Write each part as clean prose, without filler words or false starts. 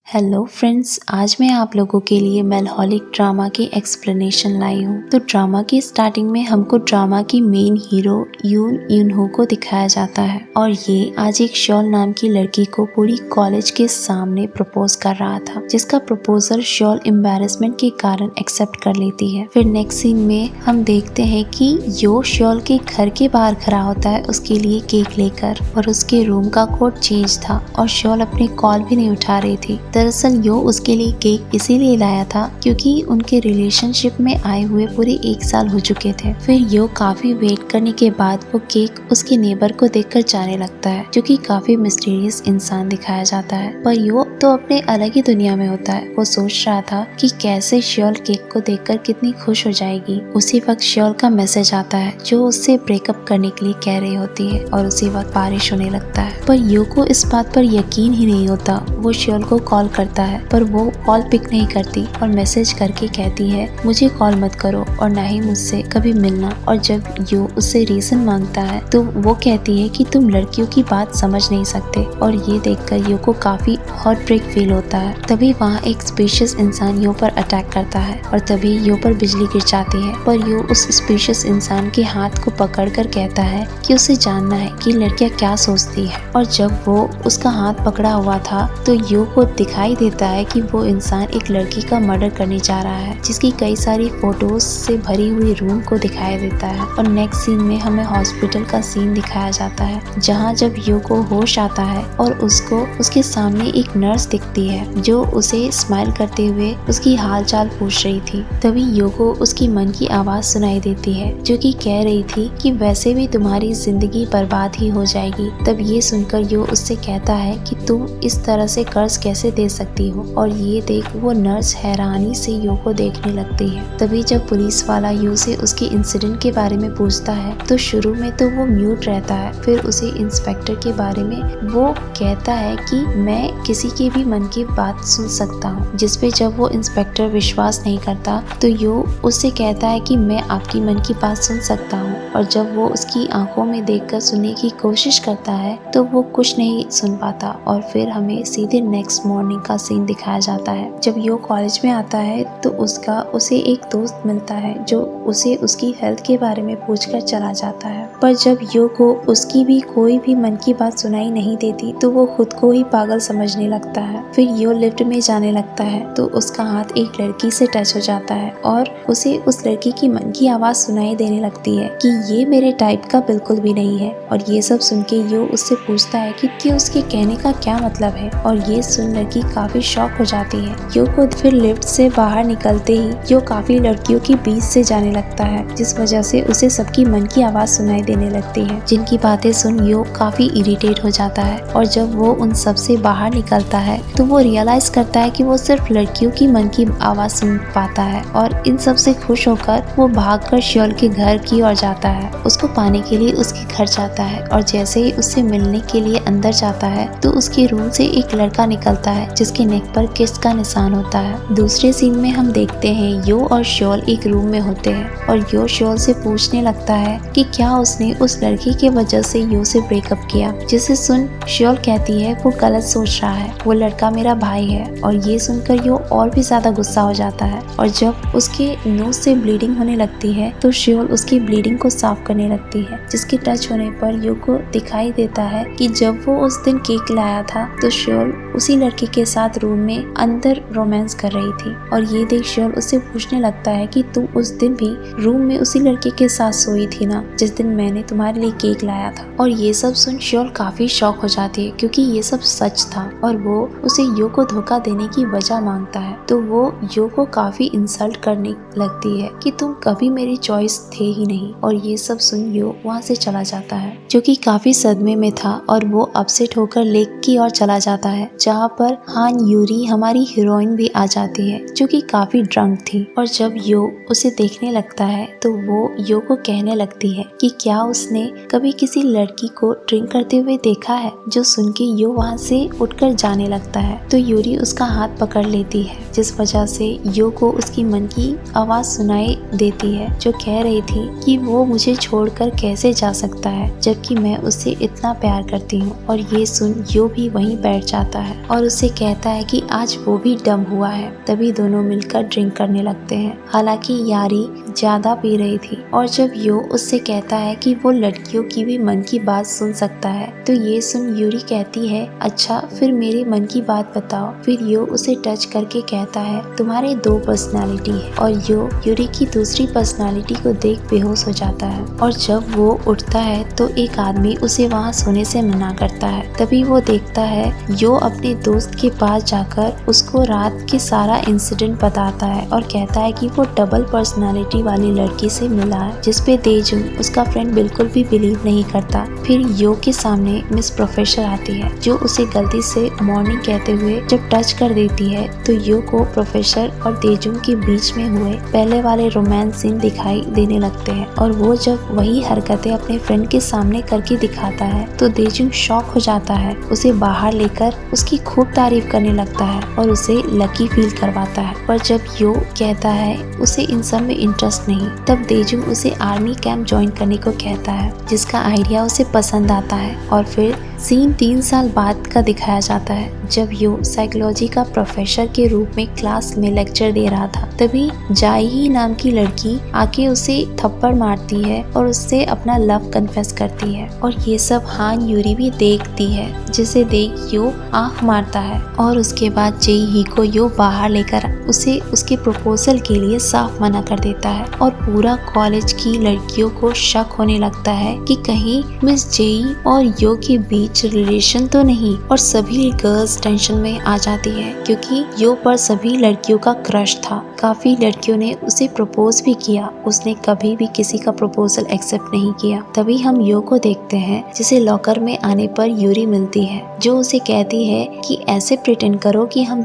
Hello friends, आज मैं आप लोगों के लिए मेलहॉलिक ड्रामा की एक्सप्लेनेशन लाई हूँ। तो ड्रामा की स्टार्टिंग में हमको ड्रामा की मेन हीरो यून यूनहो को दिखाया जाता है और ये आज एक शॉल नाम की लड़की को पूरी कॉलेज के सामने प्रपोज कर रहा था, जिसका प्रपोजल शॉल एम्बैरेसमेंट के कारण एक्सेप्ट कर लेती है। फिर नेक्स्ट सीन में हम देखते हैं कि यो शॉल के घर के बाहर खड़ा होता है उसके लिए केक लेकर, और उसके रूम का कोड चेंज था और शॉल अपनी कॉल भी नहीं उठा रही थी। दरअसल यो उसके लिए केक इसीलिए लाया था क्योंकि उनके रिलेशनशिप में आए हुए पूरे 1 साल हो चुके थे। फिर यो काफी वेट करने के बाद वो केक उसके नेबर को देखकर जाने लगता है, जो कि काफी मिस्टीरियस इंसान दिखाया जाता है। पर यो तो अपने अलग ही दुनिया में होता है। वो सोच रहा था कि कैसे श्योल केक को देखकर कितनी खुश हो जाएगी। उसी वक्त श्योल का मैसेज आता है जो उससे ब्रेकअप करने के लिए कह रही होती है, और उसी वक्त बारिश होने लगता है। पर यो को इस बात पर यकीन ही नहीं होता। वो श्योल को कॉल करता है पर वो कॉल पिक नहीं करती और मैसेज करके कहती है मुझे कॉल मत करो और ना ही मुझसे कभी मिलना। और जब यो उससे रीजन मांगता है तो वो कहती है कि तुम लड़कियों की बात समझ नहीं सकते। और ये देखकर यो को काफी हार्ट ब्रेक फील होता है। तभी वहाँ एक स्पेशियस इंसान यो पर अटैक करता है और तभी यो पर बिजली गिर जाती है। पर यो उस स्पेशियस इंसान के हाथ को पकड़कर कहता है कि उसे जानना है कि लड़कियां क्या सोचती है। और जब वो उसका हाथ पकड़ा हुआ था तो यो को दिखाई देता है कि वो इंसान एक लड़की का मर्डर करने जा रहा है, जिसकी कई सारी फोटोज से भरी हुई रूम को दिखाई देता है। और नेक्स्ट सीन में हमें हॉस्पिटल का सीन दिखाया जाता है, जहां जब यो को होश आता है और उसको उसके सामने एक नर्स दिखती है जो उसे स्माइल करते हुए उसकी हाल चाल पूछ रही थी। तभी यो को उसकी मन की आवाज सुनाई देती है जो कि कह रही थी कि वैसे भी तुम्हारी जिंदगी बर्बाद ही हो जाएगी। तब ये सुनकर यो उससे कहता है कि तुम इस तरह से कर्ज कैसे दे सकती हो। और ये देख वो नर्स हैरानी से यो को देखने लगती है। तभी जब पुलिस वाला यो से उसके इंसिडेंट के बारे में पूछता है तो शुरू में तो वो म्यूट रहता है। फिर उसे इंस्पेक्टर के बारे में वो कहता है कि मैं किसी के भी मन की बात सुन सकता हूँ, जिसपे जब वो इंस्पेक्टर विश्वास नहीं करता तो यो उससे कहता है कि मैं आपकी मन की बात सुन सकता हूँ। और जब वो उसकी आंखों में देखकर सुनने की कोशिश करता है तो वो कुछ नहीं सुन पाता। और फिर हमें सीधे नेक्स्ट मॉर्निंग का सीन दिखाया जाता है। जब यो कॉलेज में आता है तो उसे एक दोस्त मिलता है जो उसे उसकी हेल्थ के बारे में पूछकर चला जाता है। पर जब यो को उसकी भी कोई भी मन की बात सुनाई नहीं देती तो वो खुद को ही पागल समझने लगता है। फिर यो लिफ्ट में जाने लगता है तो उसका हाथ एक लड़की से टच हो जाता है और उसे उस लड़की की मन की आवाज सुनाई देने लगती है कि ये मेरे टाइप का बिल्कुल भी नहीं है। और ये सब सुन के यो उससे पूछता है कि उसके कहने का क्या मतलब है। और ये सुन लड़की काफी शॉक हो जाती है। यो को फिर लिफ्ट से बाहर निकलते ही यो काफी लड़कियों के बीच से जाने लगता है, जिस वजह से उसे सबकी मन की आवाज सुनाई देने लगती है, जिनकी बातें सुन यो काफी इरिटेट हो जाता है। और जब वो उन सब से बाहर निकलता है तो वो रियलाइज करता है कि वो सिर्फ लड़कियों की मन की आवाज सुन पाता है। और इन सब से खुश होकर वो भागकर श्योल के घर की ओर जाता है। उसको पाने के लिए उसके घर जाता है और जैसे ही उससे मिलने के लिए अंदर जाता है तो उसके रूम से एक लड़का निकलता है जिसके नेक पर किस का निशान होता है। दूसरे सीन में हम देखते हैं यो और श्योल एक रूम में होते हैं और यो श्योल से पूछने लगता है कि क्या उसने उस लड़की के वजह से यो से ब्रेकअप किया, जिसे सुन श्योल कहती है वो गलत सोच रहा है, वो लड़का मेरा भाई है। और ये सुनकर यो और भी ज्यादा गुस्सा हो जाता है और जब उसके नोज से ब्लीडिंग होने लगती है तो श्योल उसकी ब्लीडिंग को साफ करने लगती है, जिसके टच होने पर यो को दिखाई देता है कि जब वो उस दिन केक लाया था तो श्योल उसी लड़के के साथ रूम में अंदर रोमांस कर रही थी। और ये देख श्योल उससे पूछने लगता है कि तुम उस दिन भी रूम में उसी लड़के के साथ सोई थी ना जिस दिन मैंने तुम्हारे लिए केक लाया था। और ये सब सुन श्योल काफी शॉक हो जाती है क्योंकि ये सब सच था और वो उसे यो को धोखा देने की वजह मांगता है। तो वो यो को काफी इंसल्ट करने लगती है कि तुम कभी मेरी चॉइस थे ही नहीं। और ये सब सुन यो वहाँ से चला जाता है, जो कि काफी सदमे में था। और वो अपसेट होकर लेक की ओर चला जाता है जहाँ पर हान यूरी हमारी हीरोइन भी आ जाती है, जो कि काफी ड्रंक थी। और जब यो उसे देखने लगता है तो वो यो को कहने लगती है कि क्या उसने कभी किसी लड़की को ड्रिंक करते हुए देखा है। जो सुन के यो वहाँ से उठकर जाने लगता है तो यूरी उसका हाथ पकड़ लेती है, जिस वजह से यो को उसकी मन की आवाज सुनाई देती है जो कह रही थी कि वो मुझे छोड़कर कैसे जा सकता है जबकि मैं उससे इतना प्यार करती हूँ। और ये सुन यो भी वहीं बैठ जाता है। और उसे कहता है कि आज वो भी डम हुआ है। तभी दोनों मिलकर ड्रिंक करने लगते हैं। हालांकि यारी ज्यादा पी रही थी और जब यो उससे कहता है कि वो लड़कियों की भी मन की बात सुन सकता है तो ये सुन यूरी कहती है, अच्छा फिर मेरे मन की बात बताओ। फिर यो उसे टच करके कहता है, तुम्हारे 2 पर्सनालिटी है। और यो यूरी की दूसरी पर्सनालिटी को देख बेहोश हो जाता है और जब वो उठता है तो एक आदमी उसे वहाँ सोने से मना करता है। तभी वो देखता है यो अपने दोस्त के पास जाकर उसको रात के सारा इंसिडेंट बताता है और कहता है कि वो डबल पर्सनालिटी वाली लड़की से मिला है, जिसपे तेजुंग उसका फ्रेंड बिल्कुल भी बिलीव नहीं करता। फिर यो के सामने मिस प्रोफेसर आती है जो उसे गलती से मॉर्निंग कहते हुए जब टच कर देती है तो यो को प्रोफेसर और तेजुंग के बीच में हुए पहले वाले रोमांस सीन दिखाई देने लगते हैं और वो जब वही हरकतें अपने फ्रेंड के सामने करके दिखाता है तो तेजुंग शॉक हो जाता है। उसे बाहर लेकर उसकी खूब तारीफ करने लगता है और उसे लकी फील करवाता है। पर जब यो कहता है उसे इन सब में इंटरेस्ट नहीं, तब तेजुंग उसे आर्मी कैंप ज्वाइन करने को कहता है, जिसका आइडिया उसे पसंद आता है। और फिर सीन 3 साल बाद का दिखाया जाता है जब यो साइकोलॉजी का प्रोफेसर के रूप में क्लास में लेक्चर दे रहा था। तभी जाई नाम की लड़की आके उसे थप्पड़ मारती है और उससे अपना लव कन्फेस करती है और ये सब हान यूरी भी देखती है, जिसे देख यो आंख मारता है। और उसके बाद जेई ही को यो बाहर लेकर उसे उसके प्रपोजल के लिए साफ मना कर देता है और पूरा कॉलेज की लड़कियों को शक होने लगता है कि कहीं मिस जेई और यो के बीच रिलेशन तो नहीं। और सभी गर्ल्स टेंशन में आ जाती है क्योंकि यो पर सभी लड़कियों का क्रश था। काफी लड़कियों ने उसे प्रपोज भी किया, उसने कभी भी किसी का प्रपोजल एक्सेप्ट नहीं किया। तभी हम यो को देखते हैं जिसे लॉकर में आने पर यूरी मिलती है जो उसे कहती है कि ऐसे प्रिटेंड करो कि हम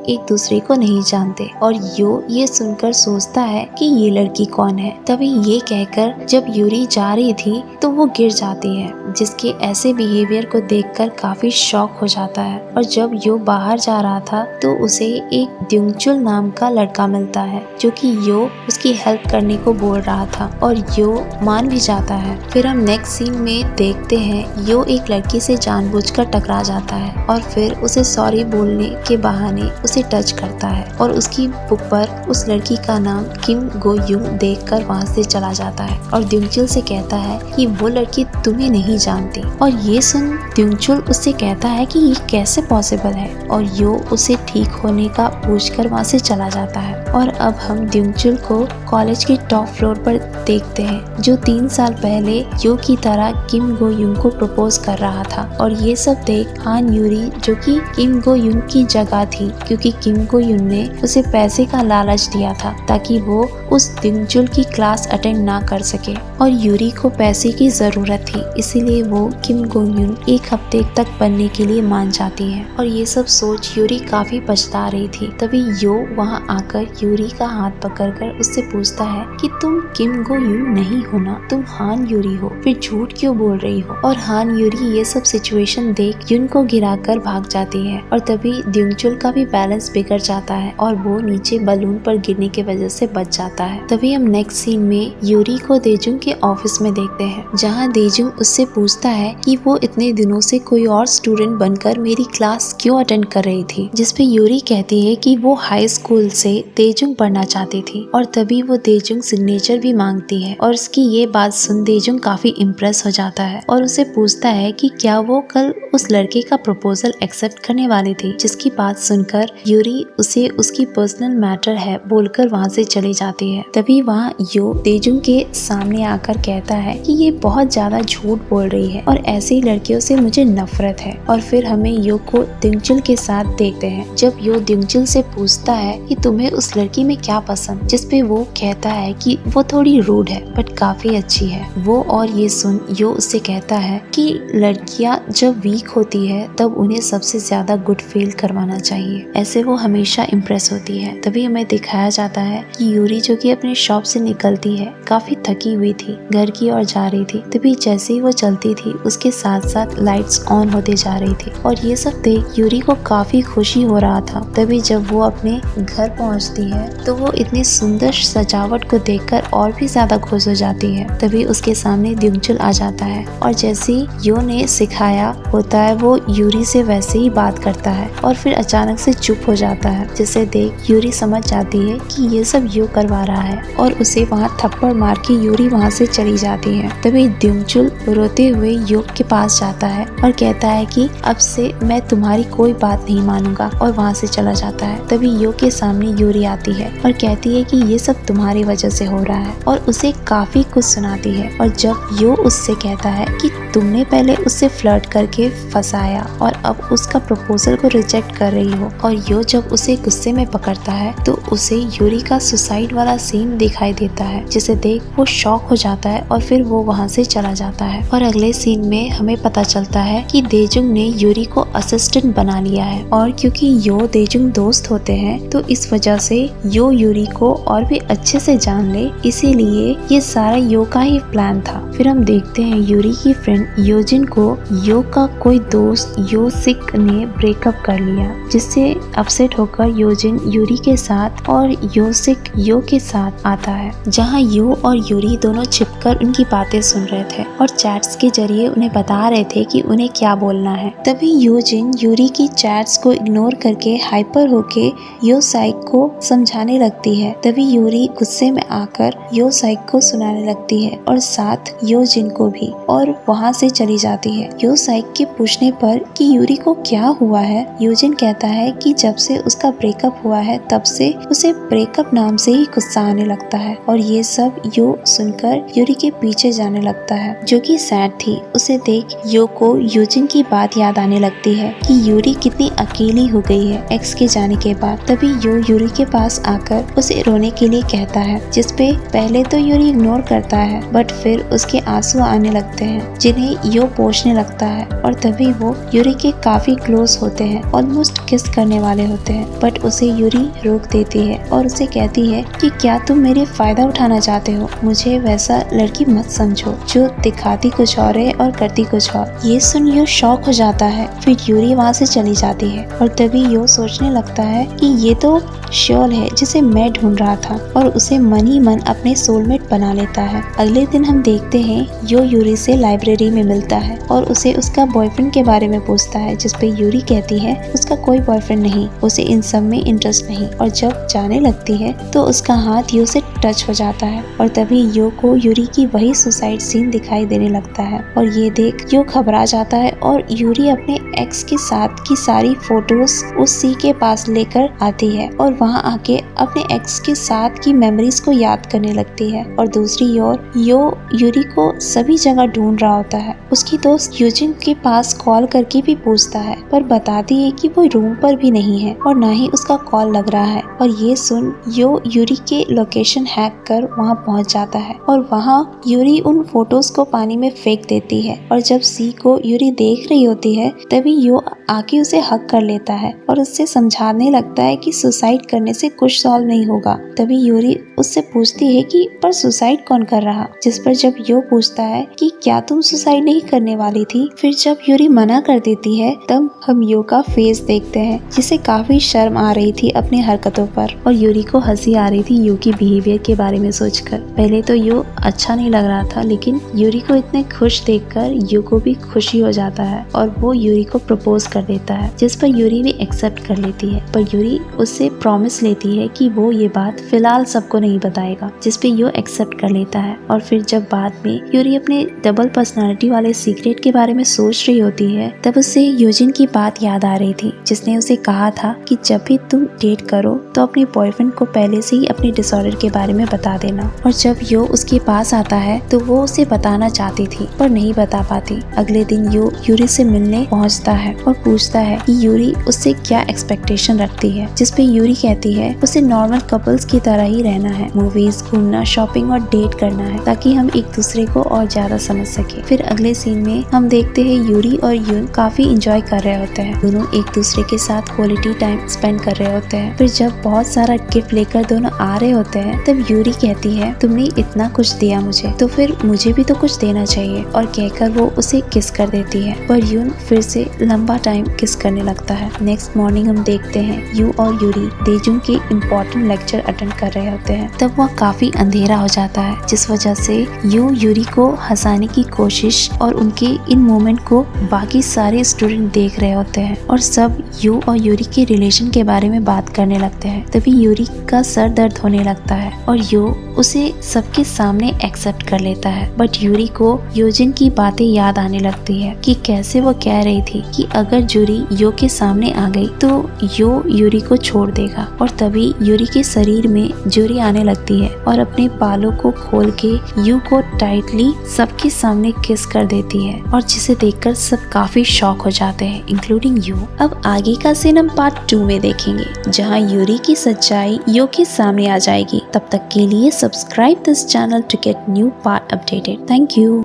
एक दूसरे को नहीं जानते। और यो ये सुनकर सोचता है कि ये लड़की कौन है। तभी ये कहकर जब यूरी जा रही थी तो वो गिर जाती है, जिसके ऐसे बिहेवियर को देखकर काफी शॉक हो जाता है। और जब यो बाहर जा रहा था तो उसे एक द्युंगचुल नाम का लड़का मिलता है जो कि यो उसकी हेल्प करने को बोल रहा था और यो मान भी जाता है। फिर हम नेक्स्ट सीन में देखते हैं यो एक लड़की से जानबूझकर टकरा जाता है और फिर उसे सॉरी बोलने के बहाने उसे टच करता है और उसकी बुक पर उस लड़की का नाम किम गो युंग देखकर वहाँ से चला जाता है और द्युंगचुल से कहता है कि वो लड़की तुम्हें नहीं जानती। और ये सुन द्युंगचुल उससे कहता है कि ये कैसे पॉसिबल है और यो उसे ठीक होने का पूछकर वहाँ से चला जाता है। और अब हम द्युंगचुल को कॉलेज के टॉप फ्लोर पर देखते हैं जो 3 साल पहले यो की तरह किम गो युंग को प्रपोज कर रहा था। और ये सब देख हान यूरी जो कि किम गो युंग की जगह थी, क्योंकि किम गो युंग ने उसे पैसे का लालच दिया था ताकि वो उस द्युंगचुल की क्लास अटेंड ना कर सके और यूरी को पैसे की जरूरत थी, इसीलिए वो किम गो युंग एक हफ्ते तक बनने के लिए मान जाती है। और ये सब सोच यूरी काफी पछता रही थी। तभी यो वहाँ आकर यूरी का हाथ पकड़कर उससे पूछता है कि तुम किम गो युंग नहीं हो ना, तुम हान यूरी हो, फिर झूठ क्यों बोल रही हो। और हान यूरी ये सब सिचुएशन देख युन को गिराकर भाग जाती है और तभी द्युंगचुल का भी बैलेंस बिगड़ जाता है और वो नीचे बलून पर गिरने की वजह से बच जाता है। तभी हम नेक्स्ट सीन में यूरी को देजुंग के ऑफिस में देखते हैं जहाँ देजुंग उससे पूछता है कि वो इतने दिनों से कोई और स्टूडेंट बनकर मेरी क्लास क्यों अटेंड कर रही थी, जिसपे यूरी कहती है कि वो हाई स्कूल से तेजुंग पढ़ना चाहती थी। और तभी वो तेजुंग सिग्नेचर भी मांगती है और उसकी ये बात सुन तेजुंग काफी इम्प्रेस हो जाता है और उसे पूछता है कि क्या वो कल उस लड़के का प्रपोजल एक्सेप्ट करने वाली थी, जिसकी बात सुनकर यूरी उसे उसकी पर्सनल मैटर है बोलकर वहाँ से चली जाती है। तभी वहाँ यो तेजुंग के सामने आकर कहता है कि ये बहुत ज्यादा झूठ बोल रही है और ऐसी लड़कियों से मुझे नफरत है। और फिर हमें यो को द्युंगचुल के साथ देखते हैं जब यो द्युंगचुल से पूछता है कि तुम्हें उस लड़की में क्या पसंद, जिसपे वो कहता है कि वो थोड़ी रूड है बट काफी अच्छी है वो। और ये सुन यो उससे कहता है कि लड़कियां जब वीक होती है तब उन्हें सबसे ज्यादा गुड फील करवाना चाहिए, ऐसे वो हमेशा इम्प्रेस होती है। तभी हमें दिखाया जाता है कि यूरी जो कि अपने शॉप से निकलती है काफी थकी हुई थी, घर की ओर जा रही थी। तभी जैसे ही वो चलती थी उसके साथ साथ लाइट्स ऑन होते जा रही थी और ये सब देख यूरी को काफी खुशी हो रहा था। तभी जब वो अपने घर पहुंचती है तो वो इतनी सुंदर सजावट को देखकर और भी ज्यादा खुश हो जाती है। तभी उसके सामने द्युंगचुल आ जाता है और जैसे यो ने सिखाया आया होता है वो यूरी से वैसे ही बात करता है और फिर अचानक से चुप हो जाता है, जिसे देख यूरी समझ जाती है कि ये सब यो करवा रहा है और उसे वहाँ थप्पड़ मार के यूरी वहाँ से चली जाती है। तभी द्युमचुल रोते हुए यो के पास जाता है और कहता है कि अब से मैं तुम्हारी कोई बात नहीं मानूंगा और वहाँ से चला जाता है। तभी यो के सामने यूरी आती है और कहती है कि ये सब तुम्हारी वजह से हो रहा है और उसे काफी कुछ सुनाती है। और जब यो उससे कहता है कि तुमने पहले उससे फ्लर्ट करके फंसाया और अब उसका प्रपोजल को रिजेक्ट कर रही हो, और यो जब उसे गुस्से में पकड़ता है तो उसे यूरी का सुसाइड वाला सीन दिखाई देता है, जिसे देख वो शॉक हो जाता है और फिर वो वहाँ से चला जाता है। और अगले सीन में हमें पता चलता है कि देजुंग ने यूरी को असिस्टेंट बना लिया है और क्योंकि यो देजुंग दोस्त होते हैं तो इस वजह से यो यूरी को और भी अच्छे से जान ले, इसीलिए ये सारा यो का ही प्लान था। फिर हम देखते हैं यूरी की फ्रेंड योजिन को यो का कोई दोस्त यो सिक ने ब्रेकअप कर लिया, जिससे अपसेट होकर योजिन यूरी के साथ और यो सिक यो के साथ आता है, जहाँ यो और यूरी दोनों छिपकर उनकी बातें सुन रहे थे और चैट्स के जरिए उन्हें बता रहे थे कि उन्हें क्या बोलना है। तभी योजिन यूरी की चैट्स को इग्नोर करके हाइपर होके यो साइक को समझाने लगती है। तभी यूरी गुस्से में आकर यो साइक को सुनाने लगती है और साथ योजिन को भी, और वहाँ से चली जाती है। यो साइक के पूछने पर कि यूरी को क्या हुआ है, योजिन कहता है कि जब से उसका ब्रेकअप हुआ है तब से उसे ब्रेकअप नाम से ही गुस्सा आने लगता है। और ये सब यो सुनकर यूरी के पीछे जाने लगता है, जो कि सैड थी। उसे देख यो को योजिन की बात याद आने लगती है कि यूरी कितनी अकेली हो गई है एक्स के जाने के बाद। तभी यो यूरी के पास आकर उसे रोने के लिए कहता है, जिसपे पहले तो यूरी इग्नोर करता है बट फिर उसके आंसू आने लगते हैं, जिन्हें यो पोंछने लगता है। और तभी वो यूरी के काफी क्लोज होते हैं, ऑलमोस्ट किस करने वाले होते हैं, बट उसे यूरी रोक देती है और उसे कहती है कि क्या तुम मेरे फायदा उठाना चाहते हो, मुझे वैसा लड़की मत समझो जो दिखाती कुछ और है और करती कुछ और। ये सुन यो शॉक हो जाता है। फिर यूरी वहाँ से चली जाती है और तभी यो सोचने लगता है कि ये तो श्योल है जिसे मैं ढूंढ रहा था, और उसे मन ही मन अपने सोलमेट बना लेता है। अगले दिन हम देखते हैं यो यूरी से लाइब्रेरी में मिलता है और उसे उसका बॉयफ्रेंड के बारे में पूछता है, जिसपे यूरी कहती है उसका कोई बॉयफ्रेंड नहीं, उसे इन सब में इंटरेस्ट नहीं। और जब जाने लगती है तो उसका हाथ यो से टच हो जाता है और तभी यो को यूरी की वही सुसाइड सीन दिखाई देने लगता है। और ये देख यो घबरा जाता है और यूरी अपने एक्स के साथ की सारी फोटोज उस सी के पास लेकर आती है और वहाँ आके अपने एक्स के साथ की मेमोरीज को याद करने लगती है। और दूसरी ओर यो यूरी को सभी जगह ढूंढ रहा होता है। उसकी दोस्त यूजिन के पास कॉल करके भी पूछता है, पर बताती है कि वो रूम पर भी नहीं है और ना ही उसका कॉल लग रहा है। और ये सुन यो यूरी के लोकेशन हैक कर वहाँ पहुँच जाता है और वहाँ यूरी उन फोटोज को पानी में फेंक देती है। और जब सी को यूरी देख रही होती है तभी यो आके उसे हक कर लेता है और उससे समझाने लगता है कि सुसाइड करने से कुछ सॉल्व नहीं होगा। तभी यूरी उससे पूछती है कि पर सुसाइड कौन कर रहा, जिस पर जब यो पूछता है कि क्या तुम सुसाइड नहीं करने वाली थी। फिर जब यूरी मना कर देती है तब हम यो का फेस देखते हैं, जिसे काफी शर्म आ रही थी अपनी हरकतों पर और यूरी को हंसी आ रही थी यो की बिहेवियर के बारे में सोचकर। पहले तो यो अच्छा नहीं लग रहा था, लेकिन यूरी को इतने खुश देखकर यो को भी खुशी हो जाता है और वो यूरी को प्रपोज कर देता है, जिस पर यूरी भी एक्सेप्ट कर लेती है। पर यूरी उससे प्रॉमिस लेती है कि वो ये बात फिलहाल सबको नहीं बताएगा, जिस पे यो एक्सेप्ट कर लेता है। और फिर जब बाद में यूरी अपने डबल पर्सनालिटी वाले सीक्रेट के बारे में सोच रही होती है तब उसे यूजिन की बात याद आ रही थी, जिसने उसे कहा था कि जब भी तुम डेट करो तो अपने बॉयफ्रेंड को पहले से ही अपने डिसऑर्डर के बारे में बता देना। और जब यो उसके पास आता है तो वो उसे बताना चाहती थी पर नहीं बता पाती। अगले दिन यो यूरी से मिलने पहुंचता है और पूछता है कि यूरी उससे क्या एक्सपेक्टेशन रखती है, जिसपे यूरी कहती है उसे नॉर्मल कपल्स की तरह ही रहना है, मूवीज, घूमना, शॉपिंग और डेट करना है, ताकि हम एक दूसरे को और ज्यादा समझ सके। फिर अगले सीन में हम देखते हैं यूरी और यून काफी इंजॉय कर रहे होते हैं, दोनों एक दूसरे के साथ क्वालिटी टाइम स्पेंड कर रहे होते हैं। फिर जब बहुत सारा गिफ्ट लेकर दोनों आ रहे होते हैं तब यूरी कहती है तुमने इतना कुछ दिया मुझे तो फिर मुझे भी तो कुछ देना चाहिए, और कहकर वो उसे किस कर देती है। पर यून फिर से लंबा टाइम टाइम किस करने लगता है। नेक्स्ट मॉर्निंग हम देखते हैं यू और यूरी देजुंग के इम्पोर्टेंट लेक्चर अटेंड कर रहे होते हैं। तब वह काफी अंधेरा हो जाता है, जिस वजह से यू यूरी को हंसाने की कोशिश और उनके इन मोमेंट को बाकी सारे स्टूडेंट देख रहे होते हैं और सब यू और यूरी के रिलेशन के बारे में बात करने लगते हैं। तभी यूरी का सर दर्द होने लगता है और यू उसे सबके सामने एक्सेप्ट कर लेता है। बट यूरी को योजिन की बातें याद आने लगती है कि कैसे वो कह रही थी कि अगर जूरी यो के सामने आ गई तो यो यूरी को छोड़ देगा। और तभी यूरी के शरीर में जूरी आने लगती है और अपने बालों को खोल के यू को टाइटली सबके सामने किस कर देती है और जिसे देखकर सब काफी शॉक हो जाते हैं, इंक्लूडिंग यू। अब आगे का सीन हम पार्ट 2 में देखेंगे, जहाँ यूरी की सच्चाई यो के सामने आ जाएगी। तब तक के लिए subscribe this channel to get new part updated. Thank you.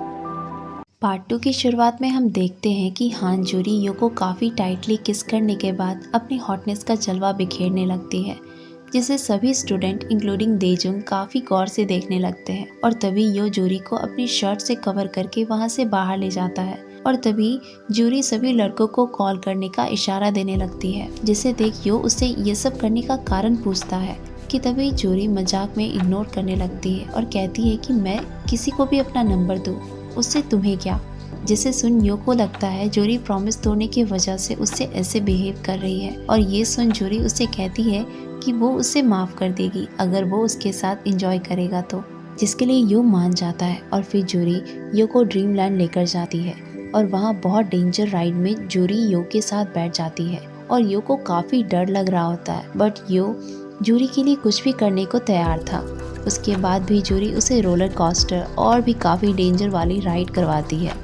Part 2 की शुरुआत में हम देखते हैं कि हान जूरी यो को काफ़ी टाइटली किस करने के बाद अपनी हॉटनेस का जलवा बिखेरने लगती है, जिसे सभी स्टूडेंट इंक्लूडिंग देजुंग काफ़ी गौर से देखने लगते हैं। और तभी यो जूरी को अपनी शर्ट से कवर करके वहाँ से बाहर ले जाता है और तभी जूरी सभी लड़कों को कॉल करने का इशारा देने लगती है, जिसे देख यो उससे ये सब करने का कारण पूछता है कि तभी जूरी मजाक में इग्नोर करने लगती है और कहती है कि मैं किसी को भी अपना नंबर दूँ, उससे तुम्हें क्या। जिसे सुन यो को लगता है जूरी प्रॉमिस तोड़ने की वजह से उससे ऐसे बिहेव कर रही है और ये सुन जूरी उससे कहती है कि वो उसे माफ़ कर देगी अगर वो उसके साथ एंजॉय करेगा तो, जिसके लिए यो मान जाता है। और फिर जूरी यो को ड्रीमलैंड लेकर जाती है और वहाँ बहुत डेंजर राइड में जूरी यो के साथ बैठ जाती है और यो को काफ़ी डर लग रहा होता है, बट यो जूरी के लिए कुछ भी करने को तैयार था। उसके बाद भी जूरी उसे रोलर कोस्टर और भी काफ़ी डेंजर वाली राइड करवाती है,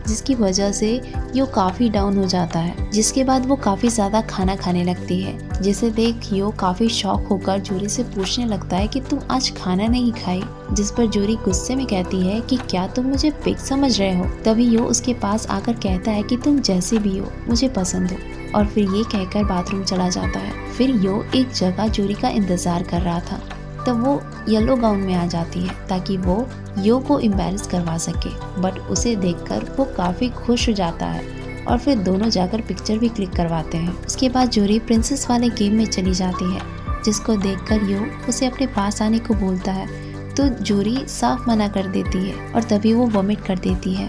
जिसकी वजह से यो काफ़ी डाउन हो जाता है। जिसके बाद वो काफ़ी ज़्यादा खाना खाने लगती है, जिसे देख यो काफ़ी शॉक होकर जूरी से पूछने लगता है कि तुम आज खाना नहीं खाई। जिस पर जूरी गुस्से में कहती है कि क्या तुम मुझे पिग समझ रहे हो। तभी यो उसके पास आकर कहता है कि तुम जैसे भी हो मुझे पसंद हो, और फिर ये कहकर बाथरूम चला जाता है। फिर यो एक जगह जूरी का इंतज़ार कर रहा था, तब वो येलो गाउन में आ जाती है ताकि वो यो को एम्बैरेस करवा सके, बट उसे देखकर वो काफ़ी खुश हो जाता है और फिर दोनों जाकर पिक्चर भी क्लिक करवाते हैं। उसके बाद जूरी प्रिंसेस वाले गेम में चली जाती है, जिसको देखकर यो उसे अपने पास आने को बोलता है तो जूरी साफ मना कर देती है और तभी वो वॉमिट कर देती है।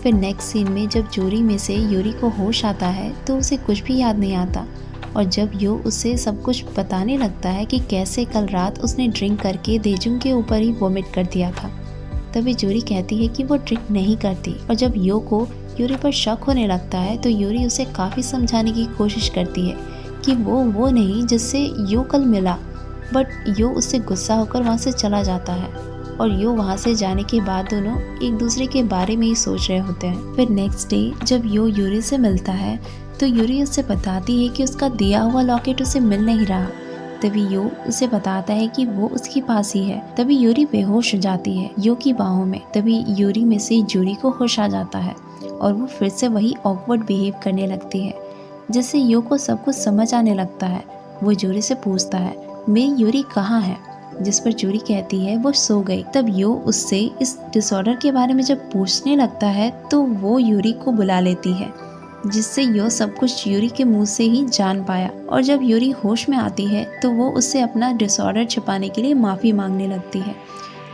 फिर नेक्स्ट सीन में जब जूरी में से यूरी को होश आता है तो उसे कुछ भी याद नहीं आता, और जब यो उसे सब कुछ बताने लगता है कि कैसे कल रात उसने ड्रिंक करके देजुंग के ऊपर ही वॉमिट कर दिया था, तभी जूरी कहती है कि वो ड्रिंक नहीं करती। और जब यो को यूरी पर शक होने लगता है तो यूरी उसे काफ़ी समझाने की कोशिश करती है कि वो नहीं जिससे यो कल मिला, बट यो उससे गुस्सा होकर वहाँ से चला जाता है और यो वहाँ से जाने के बाद दोनों एक दूसरे के बारे में ही सोच रहे होते हैं। फिर नेक्स्ट डे जब यो यूरी से मिलता है तो यूरी उससे बताती है कि उसका दिया हुआ लॉकेट उसे मिल नहीं रहा। तभी यो उसे बताता है कि वो उसके पास ही है। तभी यूरी बेहोश हो जाती है यो की बाहों में। तभी यूरी में से जूरी को होश आ जाता है और वो फिर से वही ऑकवर्ड बिहेव करने लगती है, जिससे यो को सब कुछ समझ आने लगता है। वो जूरी से पूछता है मेरी यूरी कहाँ है, जिस पर जूरी कहती है वो सो गई। तब यो उससे इस डिसऑर्डर के बारे में जब पूछने लगता है तो वो यूरी को बुला लेती है, जिससे यो सब कुछ यूरी के मुंह से ही जान पाया। और जब यूरी होश में आती है तो वो उससे अपना डिसऑर्डर छिपाने के लिए माफ़ी मांगने लगती है,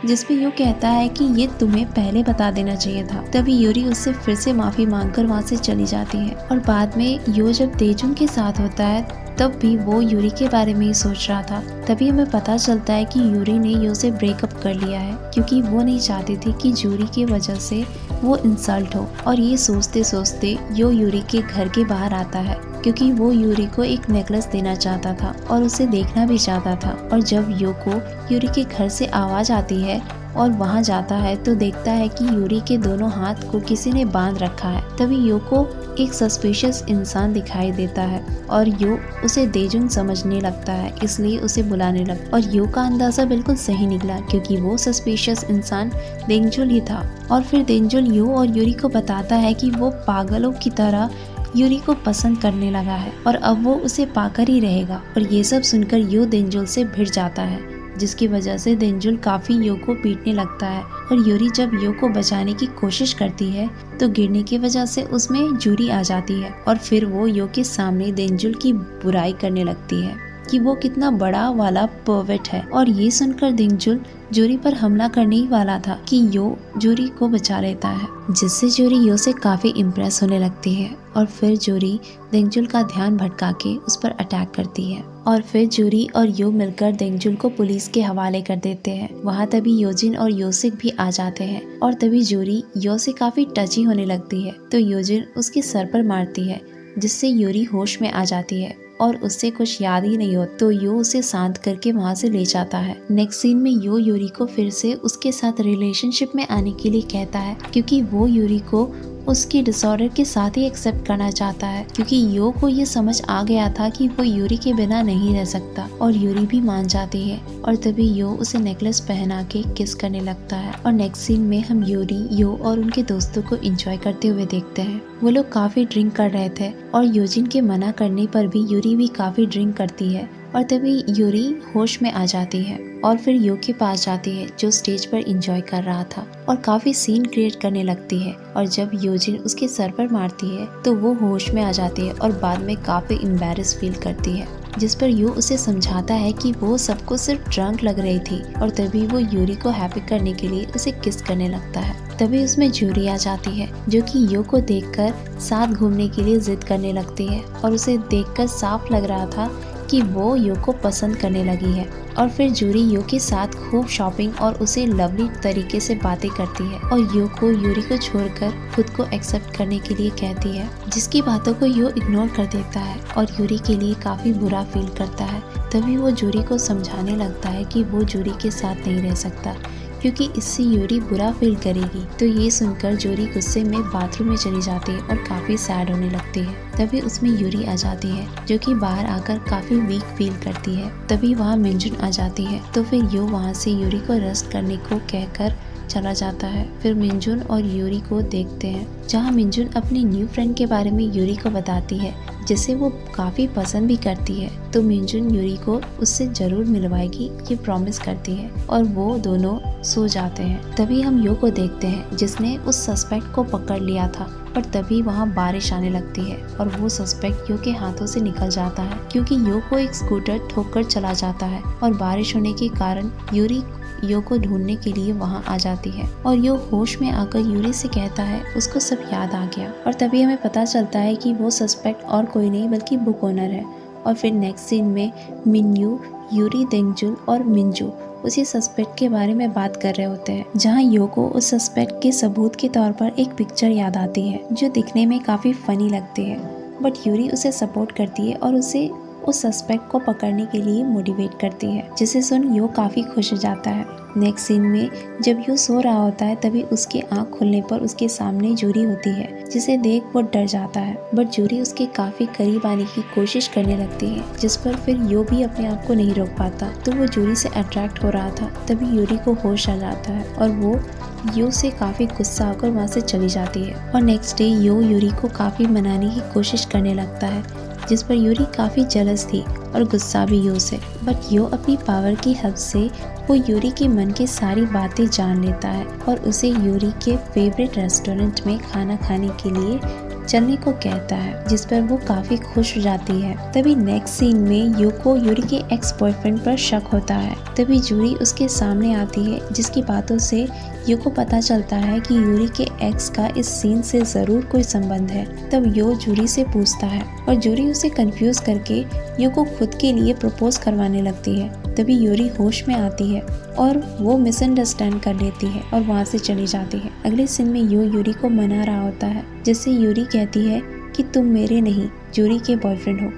जिसपे यो कहता है कि ये तुम्हें पहले बता देना चाहिए था। तभी यूरी उससे फिर से माफ़ी मांगकर वहाँ से चली जाती है। और बाद में यो जब तेजुंग के साथ होता है तब भी वो यूरी के बारे में ही सोच रहा था। तभी हमें पता चलता है कि यूरी ने यो से ब्रेकअप कर लिया है, क्योंकि वो नहीं चाहती थी कि जूरी की वजह से वो इंसल्ट हो। और ये सोचते सोचते यो यूरी के घर के बाहर आता है, क्योंकि वो यूरी को एक नेकलेस देना चाहता था और उसे देखना भी चाहता था। और जब यो को यूरी के घर से आवाज़ आती है और वहाँ जाता है तो देखता है कि यूरी के दोनों हाथ को किसी ने बांध रखा है। तभी यो को एक सस्पिशियस इंसान दिखाई देता है और यो उसे देजुंग समझने लगता है, इसलिए उसे बुलाने लगता। और यो का अंदाज़ा बिल्कुल सही निकला, क्योंकि वो सस्पिशियस इंसान देंगजुल ही था। और फिर देंगजुल यो और यूरी को बताता है कि वो पागलों की तरह यूरी को पसंद करने लगा है और अब वो उसे पाकर ही रहेगा। और ये सब सुनकर यो देंगजुल से भिड़ जाता है जिसकी वजह से देंजुल काफी यो को पीटने लगता है और यूरी जब यो को बचाने की कोशिश करती है तो गिरने की वजह से उसमें जूरी आ जाती है और फिर वो यो के सामने देंजुल की बुराई करने लगती है कि वो कितना बड़ा वाला पर्वेट है। और ये सुनकर देंजुल जूरी पर हमला करने ही वाला था कि यो जूरी को बचा लेता है, जिससे जूरी यो से काफी इम्प्रेस होने लगती है और फिर जूरी देंजुल का ध्यान भटका के उस पर अटैक करती है और फिर जूरी और यो मिलकर देंजुल को पुलिस के हवाले कर देते हैं। वहाँ तभी योजिन और योसिक भी आ जाते हैं और तभी जूरी यो से काफी टची होने लगती है तो योजिन उसके सर पर मारती है, जिससे यूरी होश में आ जाती है और उससे कुछ याद ही नहीं होता तो यो उसे शांत करके वहाँ से ले जाता है। नेक्स्ट सीन में यो यूरी को फिर से उसके साथ रिलेशनशिप में आने के लिए कहता है क्योंकि वो यूरी को उसकी डिसऑर्डर के साथ ही एक्सेप्ट करना चाहता है, क्योंकि यो को ये समझ आ गया था कि वो यूरी के बिना नहीं रह सकता और यूरी भी मान जाती है और तभी यो उसे नेकलेस पहना के किस करने लगता है। और नेक्स्ट सीन में हम यूरी, यो और उनके दोस्तों को एंजॉय करते हुए देखते हैं। वो लोग काफी ड्रिंक कर रहे थे और योजिन के मना करने पर भी यूरी भी काफी ड्रिंक करती है और तभी यूरी होश में आ जाती है और फिर यो के पास जाती है जो स्टेज पर एंजॉय कर रहा था और काफी सीन क्रिएट करने लगती है और जब योजिन उसके सर पर मारती है तो वो होश में आ जाती है और बाद में काफी एम्बैरेस फील करती है, जिस पर यो उसे समझाता है कि वो सबको सिर्फ ड्रंक लग रही थी और तभी वो यूरी को हैप्पी करने के लिए उसे किस करने लगता है। तभी उसमें जूरी आ जाती है जो कि यो को देखकर साथ घूमने के लिए जिद करने लगती है और उसे देखकर साफ लग रहा था कि वो यो को पसंद करने लगी है। और फिर जूरी यो के साथ खूब शॉपिंग और उसे लवली तरीके से बातें करती है और यो को यूरी को छोड़कर खुद को एक्सेप्ट करने के लिए कहती है, जिसकी बातों को यो इग्नोर कर देता है और यूरी के लिए काफी बुरा फील करता है। तभी वो जूरी को समझाने लगता है कि वो जूरी के साथ नहीं रह सकता क्योंकि इससे यूरी बुरा फील करेगी। तो ये सुनकर जूरी गुस्से में बाथरूम में चली जाती है और काफी सैड होने लगती है। तभी उसमें यूरी आ जाती है जो कि बाहर आकर काफी वीक फील करती है। तभी वहाँ मिंजुन आ जाती है तो फिर यो वहाँ से यूरी को रेस्ट करने को कहकर चला जाता है। फिर मिंजुन और यूरी को देखते हैं जहाँ मिंजुन अपनी न्यू फ्रेंड के बारे में यूरी को बताती है जिसे वो काफी पसंद भी करती है। तो मिंजुन यूरी को उससे जरूर मिलवाएगी ये प्रॉमिस करती है और वो दोनों सो जाते हैं। तभी हम यो को देखते हैं जिसने उस सस्पेक्ट को पकड़ लिया था पर तभी वहाँ बारिश आने लगती है और वो सस्पेक्ट यो के हाथों से निकल जाता है क्योंकि यो को एक स्कूटर ठोककर चला जाता है और बारिश होने के कारण यूरी यो को ढूंढने के लिए वहाँ आ जाती है और यो होश में आकर यूरी से कहता है उसको सब याद आ गया और तभी हमें पता चलता है कि वो सस्पेक्ट और कोई नहीं बल्कि बुक ओनर है। और फिर नेक्स्ट सीन में मिन्यू, यूरी, देंजुल और मिंजू उसी सस्पेक्ट के बारे में बात कर रहे होते हैं जहाँ यो को उस सस्पेक्ट के सबूत के तौर पर एक पिक्चर याद आती है जो दिखने में काफी फनी लगती है, बट यूरी उसे सपोर्ट करती है और उसे उस सस्पेक्ट को पकड़ने के लिए मोटिवेट करती है, जिसे सुन यो काफी खुश हो जाता है। नेक्स्ट सीन में जब यो सो रहा होता है तभी उसके आंख खुलने पर उसके सामने जूरी होती है जिसे देख वो डर जाता है, बट जूरी उसके काफी करीब आने की कोशिश करने लगती है जिस पर फिर यो भी अपने आप को नहीं रोक पाता तो वो जूरी से अट्रैक्ट हो रहा था। तभी यूरी को होश आ जाता है और वो यो से काफी गुस्सा होकर वहाँ से चली जाती है और नेक्स्ट डे यो यूरी को काफी मनाने की कोशिश करने लगता है जिस पर यूरी काफी जेलस थी और गुस्सा भी यो से, बट यो अपनी पावर की हद से वो यूरी के मन की सारी बातें जान लेता है और उसे यूरी के फेवरेट रेस्टोरेंट में खाना खाने के लिए चलने को कहता है जिस पर वो काफी खुश हो जाती है। तभी नेक्स्ट सीन में यो को यूरी के एक्स बॉयफ्रेंड पर शक होता है। तभी जूरी उसके सामने आती है जिसकी बातों से यो को पता चलता है कि यूरी के एक्स का इस सीन से जरूर कोई संबंध है। तब यो जूरी से पूछता है और जूरी उसे कंफ्यूज करके यो को खुद के लिए प्रपोज करवाने लगती है। तभी यूरी होश में आती है और वो मिसअंडरस्टैंड कर लेती है और वहाँ से चली जाती है। अगले सीन में यो यूरी को मना रहा होता है जिससे यूरी कहती है कि तुम मेरे नहीं जूरी के बॉयफ्रेंड हो,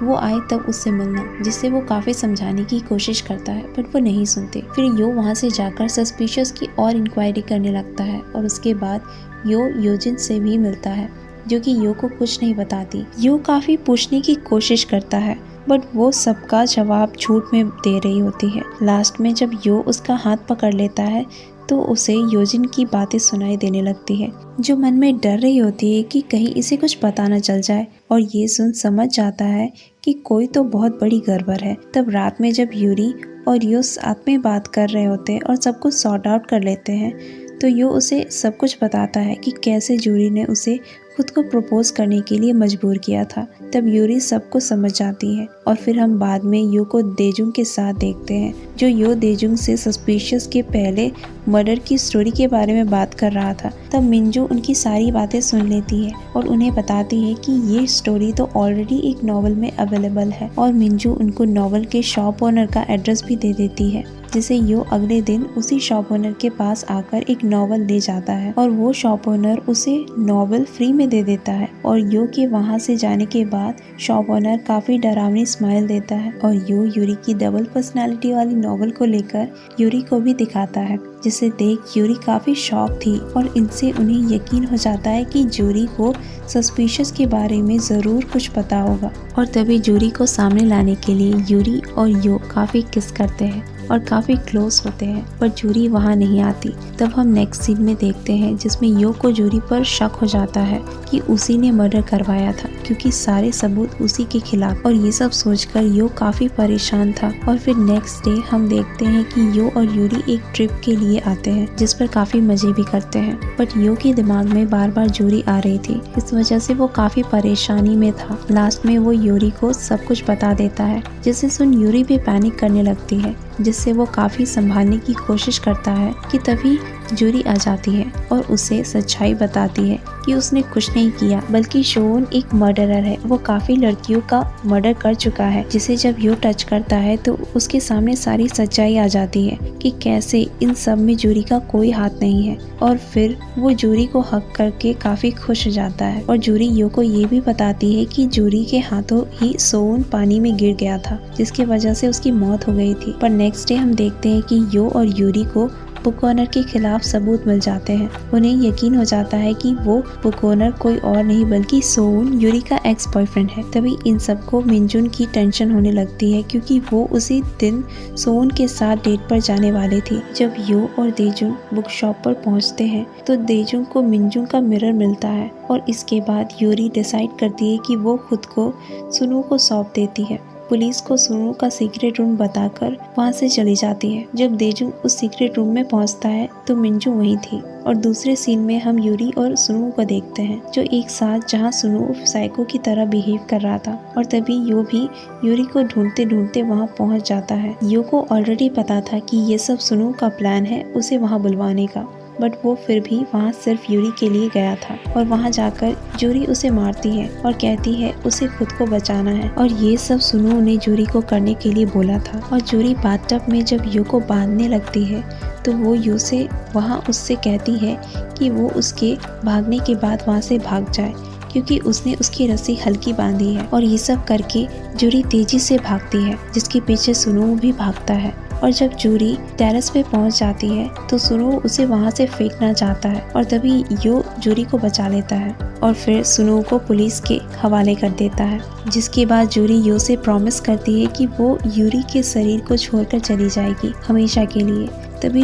वो आए तब उससे मिलना, जिससे वो काफी समझाने की कोशिश करता है बट वो नहीं सुनते। फिर यो वहाँ से जाकर सस्पिशियस की और इंक्वायरी करने लगता है और उसके बाद यो योजिन से भी मिलता है जो कि यो को कुछ नहीं बताती। यो काफी पूछने की कोशिश करता है बट वो सबका जवाब झूठ में दे रही होती है। लास्ट में जब यो उसका हाथ पकड़ लेता है तो उसे योजिन की बातें सुनाई देने लगती है जो मन में डर रही होती है कि कहीं इसे कुछ पता न चल जाए और ये सुन समझ जाता है कि कोई तो बहुत बड़ी गड़बड़ है। तब रात में जब यूरी और यो साथ में बात कर रहे होते हैं और सब कुछ सॉर्ट आउट कर लेते हैं, तो यो उसे सब कुछ बताता है कि कैसे यूरी ने उसे खुद को प्रपोज करने के लिए मजबूर किया था। तब यूरी सब कुछ समझ जाती है और फिर हम बाद में यो को देजुंग के साथ देखते हैं, जो यो देजुंग से सस्पिशियस के पहले मर्डर की स्टोरी के बारे में बात कर रहा था। तब मिंजू उनकी सारी बातें सुन लेती है और उन्हें बताती है कि ये स्टोरी तो ऑलरेडी एक नॉवल में अवेलेबल है, और मिंजू उनको नॉवल के शॉप ओनर का एड्रेस भी दे देती है, जिसे यो अगले दिन उसी शॉप ओनर के पास आकर एक नॉवल ले जाता है और वो शॉप ओनर उसे नॉवल फ्री में दे देता है। और यो के वहाँ से जाने के बाद शॉप ओनर काफी डरावनी स्माइल देता है और यो यूरी की डबल पर्सनालिटी वाली नॉवल को लेकर यूरी को भी दिखाता है, जिसे देख यूरी काफी शॉक थी और इनसे उन्हें यकीन हो जाता है कि यूरी को सस्पिशियस के बारे में जरूर कुछ पता होगा। और तभी यूरी को सामने लाने के लिए यूरी और यो काफी किस करते हैं और काफी क्लोज होते हैं, पर यूरी वहाँ नहीं आती। तब हम नेक्स्ट सीन में देखते हैं जिसमें यो को यूरी पर शक हो जाता है कि उसी ने मर्डर करवाया था, क्योंकि सारे सबूत उसी के खिलाफ। और ये सब सोचकर यो काफी परेशान था। और फिर नेक्स्ट डे हम देखते हैं कि यो और यूरी एक ट्रिप के लिए आते हैं, जिस पर काफी मजे भी करते हैं। बट यो के दिमाग में बार बार यूरी आ रही थी, इस वजह से वो काफी परेशानी में था। लास्ट में वो यूरी को सब कुछ बता देता है, जिसे सुन यूरी भी पैनिक करने लगती है, जिससे वो काफी संभालने की कोशिश करता है कि तभी यूरी आ जाती है और उसे सच्चाई बताती है कि उसने कुछ नहीं किया, बल्कि शोन एक मर्डरर है। वो काफी लड़कियों का मर्डर कर चुका है, जिसे जब यो टच करता है तो उसके सामने सारी सच्चाई आ जाती है कि कैसे इन सब में यूरी का कोई हाथ नहीं है। और फिर वो यूरी को हक करके काफी खुश हो जाता है और यूरी यो को ये भी बताती है कि यूरी के हाथों ही सोन पानी में गिर गया था, जिसकी वजह से उसकी मौत हो गई थी। पर नेक्स्ट डे हम देखते हैं कि यो और यूरी को बुक ओनर के खिलाफ सबूत मिल जाते हैं। उन्हें यकीन हो जाता है कि वो बुक ओनर कोई और नहीं बल्कि सोन यूरी का एक्स बॉयफ्रेंड है। तभी इन सबको मिंजुन की टेंशन होने लगती है, क्योंकि वो उसी दिन सोन के साथ डेट पर जाने वाले थे। जब यो और देजुन बुक शॉप पर पहुंचते हैं तो देजुन को मिंजुन का मिरर मिलता है और इसके बाद यूरी डिसाइड करती है कि वो खुद को सुनु को सौंप देती है। पुलिस को सुनु का सीक्रेट रूम बताकर वहाँ से चली जाती है। जब देजुंग उस सीक्रेट रूम में पहुँचता है तो मिंजू वहीं थी। और दूसरे सीन में हम यूरी और सुनु को देखते हैं, जो एक साथ जहाँ सुनु साइको की तरह बिहेव कर रहा था। और तभी यो भी यूरी को ढूंढते ढूंढते वहाँ पहुँच जाता है। यो को ऑलरेडी पता था कि ये सब सुनु का प्लान है उसे वहाँ बुलवाने का, बट वो फिर भी वहाँ सिर्फ यूरी के लिए गया था। और वहाँ जाकर यूरी उसे मारती है और कहती है उसे खुद को बचाना है। और ये सब सुनु ने यूरी को करने के लिए बोला था। और यूरी बाथटब में जब यो को बांधने लगती है तो वो यो से वहाँ उससे कहती है कि वो उसके भागने के बाद वहाँ से भाग जाए, क्योंकि उसने उसकी रस्सी हल्की बांधी है। और ये सब करके यूरी तेजी से भागती है, जिसके पीछे सुनु भी भागता है। और जब यूरी टेरेस पे पहुंच जाती है तो सुनु उसे वहां से फेंकना चाहता है और तभी यो यूरी को बचा लेता है और फिर सुनु को पुलिस के हवाले कर देता है। जिसके बाद यूरी यो से प्रॉमिस करती है कि वो यूरी के शरीर को छोड़कर चली जाएगी हमेशा के लिए। तभी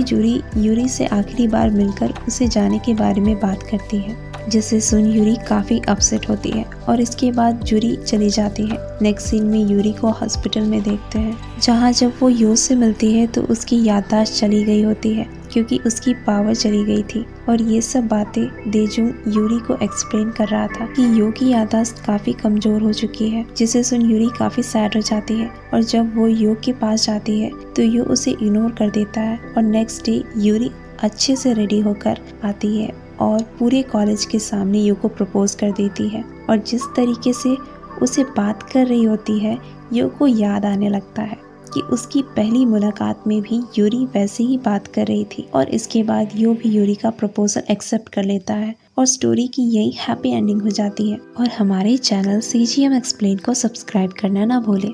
यूरी से आखिरी बार मिलकर उसे जाने के बारे में बात करती है, जिससे सुन यूरी काफी अपसेट होती है और इसके बाद यूरी चली जाती है। नेक्स्ट सीन में यूरी को हॉस्पिटल में देखते हैं, जहाँ जब वो यो से मिलती है तो उसकी याददाश्त चली गई होती है, क्योंकि उसकी पावर चली गई थी। और ये सब बातें देजुंग यूरी को एक्सप्लेन कर रहा था कि यो की याददाश्त काफी कमजोर हो चुकी है, जिसे सुन यूरी काफी सैड हो जाती है। और जब वो यो के पास जाती है तो यो उसे इग्नोर कर देता है। और नेक्स्ट डे यूरी अच्छे से रेडी होकर आती है और पूरे कॉलेज के सामने यो को प्रपोज कर देती है। और जिस तरीके से उसे बात कर रही होती है, यो को याद आने लगता है कि उसकी पहली मुलाकात में भी यूरी वैसे ही बात कर रही थी। और इसके बाद यो भी यूरी का प्रपोजल एक्सेप्ट कर लेता है और स्टोरी की यही हैप्पी एंडिंग हो जाती है। और हमारे चैनल CGM एक्सप्लेन को सब्सक्राइब करना ना भूले।